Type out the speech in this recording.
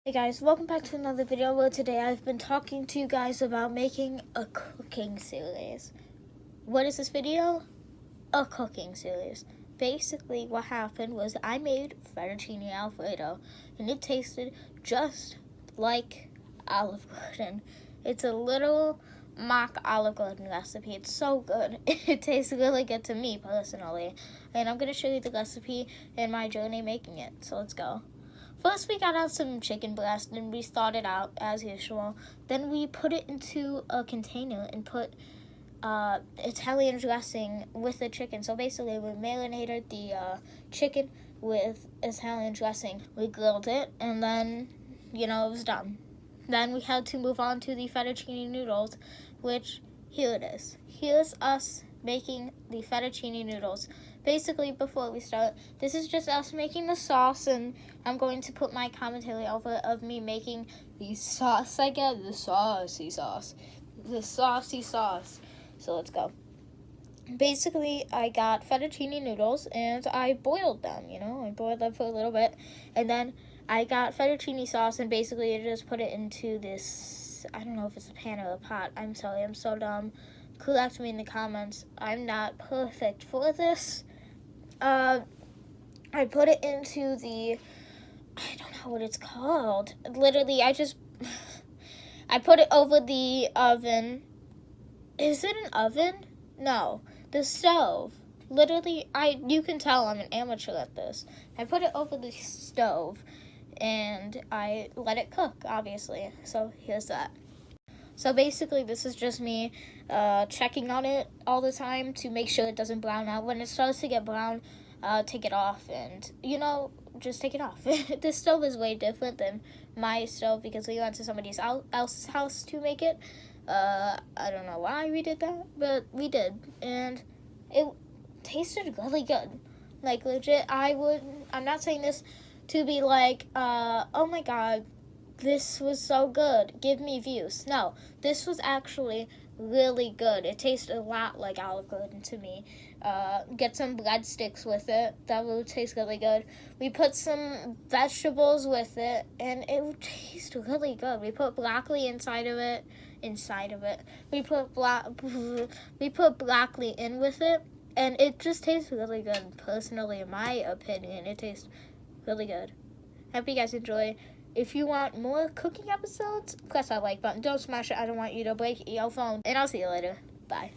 Hey guys, welcome back to another video. Well, today I've been talking to you guys about making a cooking series. What is this video? A cooking series. Basically, what happened was I made Fettuccine Alfredo, and it tasted just like Olive Garden. It's a little mock Olive Garden recipe. It's so good. It tastes really good to me personally. And I'm going to show you the recipe and my journey making it. So let's go. First, we got out some chicken breast and we thawed it out as usual. Then we put it into a container and put Italian dressing with the chicken. So basically, we marinated the chicken with Italian dressing. We grilled it, and then, it was done. Then we had to move on to the fettuccine noodles, which, here it is. Here's us making the fettuccine noodles. Basically, before we start, this is just us making the sauce, and I'm going to put my commentary over of me making the sauce. I get the saucy sauce. The saucy sauce. So let's go. Basically, I got fettuccine noodles, and I boiled them, I boiled them for a little bit, and then I got fettuccine sauce, and basically I just put it into this, I don't know if it's a pan or a pot. I'm sorry, I'm so dumb. Correct me in the comments. I'm not perfect for this. I put it into the, I don't know what it's called. Literally, I put it over the oven. Is it an oven? No, the stove. Literally, you can tell I'm an amateur at this. I put it over the stove, and I let it cook, obviously. So here's that. So basically, this is just me checking on it all the time to make sure it doesn't brown out. When it starts to get brown, take it off and, just take it off. This stove is way different than my stove because we went to somebody else's house to make it. I don't know why we did that, but we did. And it tasted really good. Like, legit, I'm not saying this to be like, oh my god, this was so good, give me views. No, this was actually really good. It tasted a lot like Olive Garden to me. Get some breadsticks with it. That will taste really good. We put some vegetables with it, and it would taste really good. We put broccoli inside of it. We put broccoli in with it, and it just tastes really good. Personally, in my opinion, it tastes really good. Hope you guys enjoy. If you want more cooking episodes, press that like button. Don't smash it. I don't want you to break your phone. And I'll see you later. Bye.